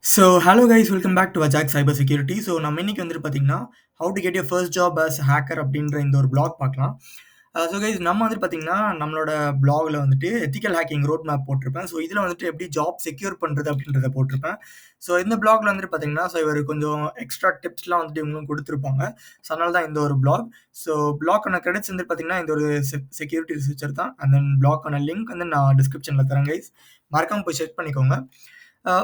Hello guys, welcome back to Ajax Cyber Security. நம்ம இன்னைக்கு வந்துட்டு பார்த்தீங்கன்னா, how to get your first job as a hacker அப்படின்ற இந்த ஒரு blog பார்க்கலாம். கைஸ் நம்ம வந்துட்டு பார்த்தீங்கன்னா, நம்மளோட blogல வந்துட்டு எத்திக்கல் ஹேக்கிங் ரோட் மேப் போட்டிருப்பேன். இதில வந்துட்டு எப்படி ஜாப் செக்யூர் பண்றது அப்படின்றத போட்டிருப்பேன். இந்த blogல வந்துட்டு பார்த்தீங்கன்னா, இவரு கொஞ்சம் எக்ஸ்ட்ரா டிப்ஸ்லாம் வந்துட்டு இவங்களும் குடுத்துருப்பாங்க. அதனால தான் இந்த ஒரு blog. blogக்கான கிரெடிட்ஸ் வந்துட்டு பார்த்தீங்கன்னா, இந்த ஒரு செக்யூரிட்டி ரிசர்ச்சர் தான். அண்ட் தென் blogக்கான லிங்க் வந்து நான் டிஸ்கிரிப்ஷன்ல தரேன் கைஸ். மறக்காம போய் செக் பண்ணிக்கோங்க.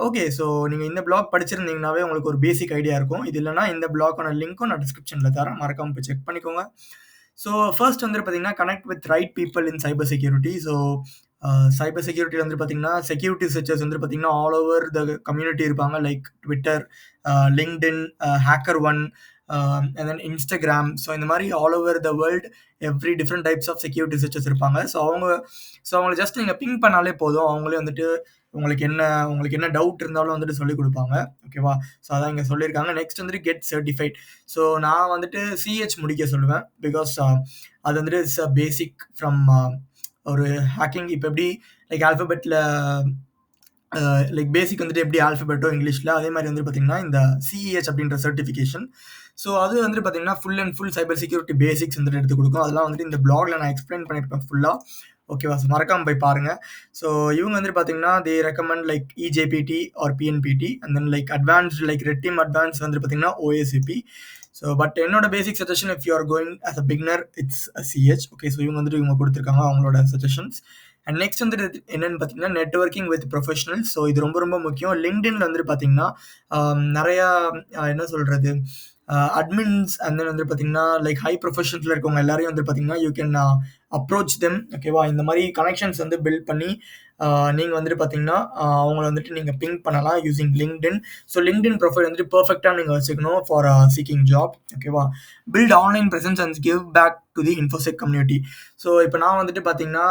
ஓகே. நீங்க இந்த பிளாக் படிச்சிருந்தீங்கனாவே உங்களுக்கு ஒரு பேசிக் ஐடியா இருக்கும். இது இல்லன்னா இந்த பிளாக்கான லிங்க்கும் நான் டிஸ்கிரிப்ஷன்ல தரேன். மறக்காம போய் செக் பண்ணிக்கோங்க. ஃபர்ஸ்ட் வந்து பார்த்தீங்கன்னா, connect with right people in cyber security. Cyber செக்யூரிட்டில வந்து பார்த்தீங்கன்னா, செக்யூரிட்டி ரிசர்ச்சர்ஸ் வந்து பார்த்தீங்கன்னா, ஆல் ஓவர் த கம்யூனிட்டி இருப்பாங்க. Like Twitter, LinkedIn, HackerOne, and then Instagram. இந்த மாரி all over the world every different types of security researchers இருப்பாங்க. அவங்கள ஜஸ்ட் நீங்க பிங் பண்ணாலே போதும். அவங்களே வந்துட்டு உங்களுக்கு என்ன டவுட் இருந்தாலும் வந்துட்டு சொல்லிக் குடுப்பாங்க. ஓகேவா? அதான் இங்க சொல்லியிருக்காங்க. நெக்ஸ்ட் வந்துட்டு கெட் சர்டிஃபைட். நான் வந்துட்டு சிஹெச் முடிக்க சொல்லுவேன். பிகாஸ் அது வந்துட்டு இட்ஸ் அ பேசிக் ஃப்ரம் ஒரு ஹேக்கிங். இப்ப எப்படி லைக் ஆல்ஃபபெட்ல லைக் பேசிக் வந்துட்டு எப்படி ஆல்ஃபபெட்டோ இங்கிலீஷ்ல, அதே மாரி வந்து பார்த்தீங்கன்னா, இந்த சிஇஎச் அப்படின்ற சர்டிஃபிகேஷன். அது வந்துட்டு பார்த்தீங்கன்னா, full and full cyber security basics வந்துட்டு எடுத்துக் குடுக்கும். அதெல்லாம் வந்துட்டு இந்த பிளாக்ல நான் எக்ஸ்பிளைன் பண்ணியிருப்பேன் ஃபுல்லா. ஓகேவா? மறக்காம போய் பாருங்க. இவங்க வந்துட்டு பார்த்தீங்கன்னா, they recommend like eJPT or PNPT and then like advanced like red team advance வந்துட்டு பார்த்தீங்கன்னா, ஓஏசிபி. பட் என்னோட basic suggestion if you are going as a beginner it's CEH. Okay. இவங்க வந்துட்டு இவங்க குடுத்துருக்காங்க அவங்களோட சஜஷன்ஸ். அண்ட் நெக்ஸ்ட் வந்துட்டு என்னன்னு பார்த்தீங்கன்னா, நெட்வொர்க்கிங் வித் ப்ரொஃபஷனல்ஸ். இது ரொம்ப ரொம்ப முக்கியம். லிங்க்டின்ல வந்துட்டு பார்த்தீங்கன்னா, நெறையா என்ன சொல்றது, அட்மின்ஸ் அண்ட் தென் வந்து பார்த்தீங்கன்னா, லைக் ஹை ப்ரொஃபஷன்ஸ்ல இருக்கவங்க எல்லாரையும் வந்து பார்த்தீங்கன்னா, யூ கேன் அப்ரோச் தெம். ஓகேவா? இந்த மாரி கனெக்ஷன்ஸ் வந்து பில்ட் பண்ணி, நீங்க வந்துட்டு பார்த்தீங்கன்னா, அவங்கள வந்துட்டு நீங்க பிங் பண்ணலாம் யூசிங் லிங்க்டின். லிங்க்டின் ப்ரொஃபைல் வந்துட்டு பெர்ஃபெக்ட்டா நீங்க வச்சுக்கணும் ஃபார் சீக்கிங் ஜாப். ஓகேவா? Build online presence and give back to the infosec community. இப்ப நான் வந்துட்டு பார்த்தீங்கன்னா,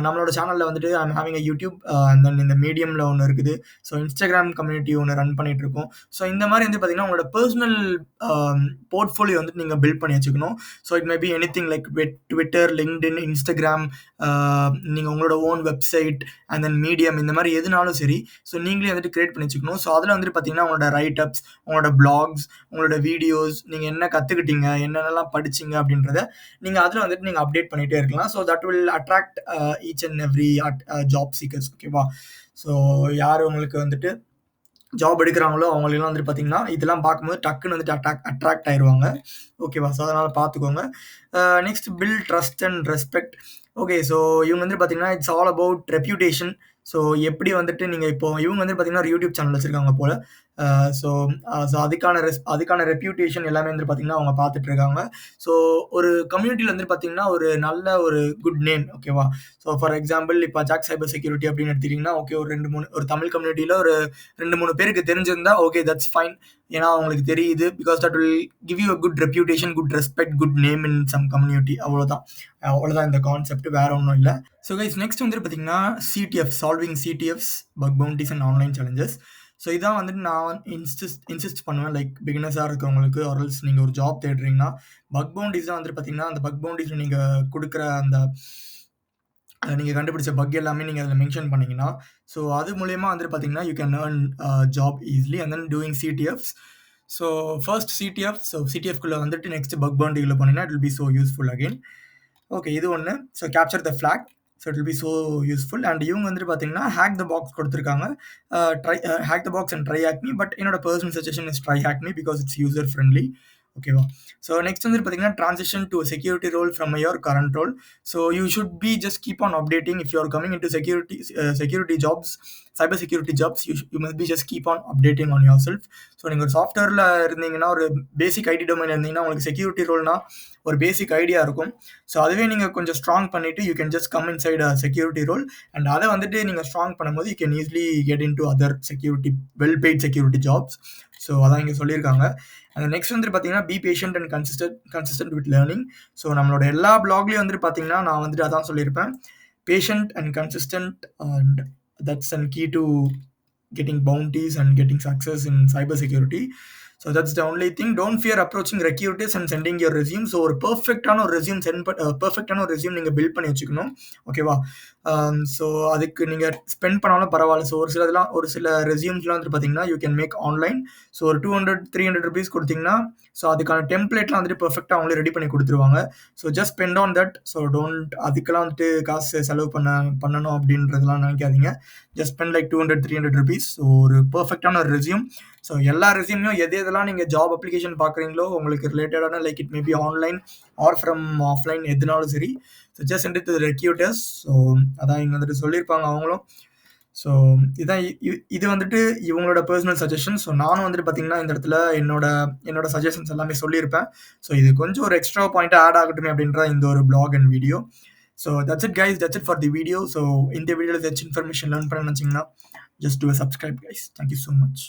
நம்மளோட சேனல்ல வந்துட்டு I am having a YouTube, and then இந்த மீடியம்ல ஒண்ணு இருக்குது. இன்ஸ்டாகிராம் கம்யூனிட்டி ஒண்ணு ரன் பண்ணிட்டு இருக்கோம். இந்த மாரி வந்து பார்த்தீங்கன்னா, உங்களோட பெர்சனல் போர்ட்ஃபோலியோ வந்துட்டு நீங்க பில்ட் பண்ணி வச்சுக்கணும். It may B anything like Twitter, LinkedIn, Instagram, நீங்க உங்களோட own website and then medium இந்த மாரி எதுனாலும் சரி. நீங்களே வந்துட்டு கிரியேட் பண்ணி வச்சுக்கணும். அதுல வந்துட்டு பார்த்தீங்கன்னா, உங்களோட ரைட் அப்ஸ், உங்களோட பிளாக்ஸ், உங்களோட வீடியோஸ், நீங்க என்ன கத்துக்கிட்டீங்க, என்னென்னலாம் படிச்சீங்க அப்படின்றத நீங்க அதுல வந்துட்டு நீங்க அப்டேட் பண்ணிட்டே இருக்கலாம். That will attract each and every job seekers. ஓகேவா? யாரு உங்களுக்கு வந்துட்டு ஜாப் எடுக்கிறாங்களோ அவங்களெல்லாம் வந்துட்டு பார்த்தீங்கன்னா, இதெல்லாம் பார்க்கும்போது டக்குன்னு வந்துட்டு அட்ராக்ட் ஆயிருவாங்க. ஓகேவா? அதனால பார்த்துக்கோங்க. Next build trust and respect. Okay. இவங்க வந்துட்டு பார்த்தீங்கன்னா, இட்ஸ் ஆல் அபவுட் ரெப்யூட்டேஷன். எப்படி வந்துட்டு நீங்க இப்போ இவங்க வந்து பார்த்தீங்கன்னா, ஒரு யூடியூப் சேனல் வச்சிருக்காங்க போல. அ ஸோ அதுக்கான ரெப்யூட்டேஷன் எல்லாமே வந்து பார்த்தீங்கன்னா, அவங்க பார்த்துட்டு இருக்காங்க. ஸோ ஒரு கம்யூனிட்டில வந்து பார்த்தீங்கன்னா, ஒரு நல்ல ஒரு குட் நேம். ஓகேவா? ஃபார் எக்ஸாம்பிள் இப்ப அஜாக்ஸ் சைபர் செக்யூரிட்டி அப்படின்னு எடுத்துக்கிட்டீங்கன்னா, ஓகே ஒரு 2, 3 ஒரு தமிழ் கம்யூனிட்டில ஒரு 2, 3 பேருக்கு தெரிஞ்சிருந்தா ஓகே தட்ஸ் ஃபைன். ஏன்னா அவங்களுக்கு தெரியுது. Because that will give you a good reputation, good respect, good name in some community. அவ்வளோதான் இந்த கான்செப்ட். வேற ஒண்ணும் இல்ல. கைஸ் நெக்ஸ்ட் வந்துட்டு பார்த்தீங்கன்னா, CTF solving CTFs, bug bounties and online challenges. இதான் வந்துட்டு நான் இன்சிஸ்ட் பண்ணுவேன். லைக் பிகினர்ஸா இருக்கிறவங்களுக்கு ஆர் எல்ஸ் நீங்க ஒரு ஜாப் தேடுறீங்கன்னா, பக் பவுண்டீஸ் தான் வந்துட்டு பார்த்தீங்கன்னா, அந்த பக் பவுண்டீஸ்ல நீங்க குடுக்குற அந்த நீங்க கண்டுபிடிச்ச பக் எல்லாமே நீங்க அதில மென்ஷன் பண்ணீங்கன்னா, அது மூலியமா வந்துட்டு பார்த்தீங்கன்னா, you can earn job easily and then doing CTFs. First CTF. சிடிஎஃப்குள்ள வந்துட்டு நெக்ஸ்ட் பக் பவுண்டிக்குள்ள போனீங்கன்னா, it will be so useful again. Okay. இது ஒண்ணு. Capture the flag. It will be so useful. And இவங்க வந்துட்டு பார்த்தீங்கன்னா, ஹேக் த பாக்ஸ் குடுத்துருக்காங்க. Hack the box and try hack me. But என்னோட personal suggestion is try hack me because it's user friendly. ஓகேவா? Next வந்துட்டு பார்த்தீங்கன்னா, transition two security role from your current role. You should be just keep on updating if you are coming into security jobs, cyber security jobs. You must be just keep on updating on your self. நீங்க ஒரு சாஃப்ட்வேர்ல இருந்தீங்கன்னா, ஒரு பேசிக் ID டொமைன்ல இருந்தீங்கன்னா, உங்களுக்கு security ரோல்னா ஒரு basic idea இருக்கும். அதுவே நீங்க கொஞ்சம் ஸ்ட்ராங் பண்ணிட்டு you can just come inside a security role. And அத வந்துட்டு நீங்க ஸ்ட்ராங் பண்ணும்போது you can easily get into other security well paid security jobs. அதான் இங்க சொல்லியிருக்காங்க. அண்ட் நெக்ஸ்ட் வந்துட்டு பார்த்தீங்கன்னா, be patient and consistent with learning. நம்மளோட எல்லா பிளாக்லயும் வந்துட்டு பார்த்தீங்கன்னா, நான் வந்துட்டு அதான் சொல்லியிருப்பேன். Patient and consistent and that's and key to getting bounties and getting success in cyber security. So that's the only thing. Don't fear approaching recruiters and sending your resume. So ஒரு பெர்ஃபெக்ட்டான ஒரு ரெஸ்யூம் பெர்ஃபெக்ட்டான ஒரு resume நீங்க build பண்ணி வச்சுக்கணும். ஓகேவா? So அதுக்கு நீங்க spend பண்ணாலும் பரவால்ல. ஸோ ஒரு சில ரெஸ்யூம்ஸ்லாம் வந்துட்டு பார்த்தீங்கன்னா, you can make online. So ஒரு 200, 300 ரூபீஸ் குடுத்தீங்கன்னா, ஸோ அதுக்கான டெம்ப்ளேட்லாம் வந்துட்டு பெர்ஃபெக்ட்டா அவங்களே ரெடி பண்ணி குடுத்துருவாங்க. So just spend on that. So don't அதுக்கெல்லாம் வந்துட்டு காசு செலவு பண்ணணும் அப்படின்றதெல்லாம் நினைக்காதீங்க. Just spend like 200, 300 rupees. So ஒரு பெர்ஃபெக்ட்டான ஒரு ரெஸ்யூம். ஸோ எல்லா ரெஸ்யூமையும் எதெல்லாம் நீங்க ஜாப் அப்ளிகேஷன் பார்க்குறீங்களோ, உங்களுக்கு ரிலேட்டடான like it may be online or from offline எதுனாலும் சரி. So just send it to the recruiters. So அதான் இங்க வந்துட்டு சொல்லியிருப்பாங்க அவங்களும். ஸோ இதான் இது வந்துட்டு இவங்களோட பெர்சனல் சஜஷன். ஸோ நானும் வந்துட்டு பார்த்தீங்கன்னா, இந்த இடத்துல என்னோட சஜஷன்ஸ் எல்லாமே சொல்லியிருப்பேன். ஸோ இது கொஞ்சம் ஒரு எக்ஸ்ட்ரா பாயிண்ட்டா ஆட் ஆகட்டுமே அப்படின்ற இந்த ஒரு blog and video. So that's it guys. That's it for the video. So இந்த வீடியோல ஏதாச்சும் இன்ஃபர்மேஷன் லேர்ன் பண்ண நினைச்சீங்கன்னா, just do a subscribe guys. Thank you so much.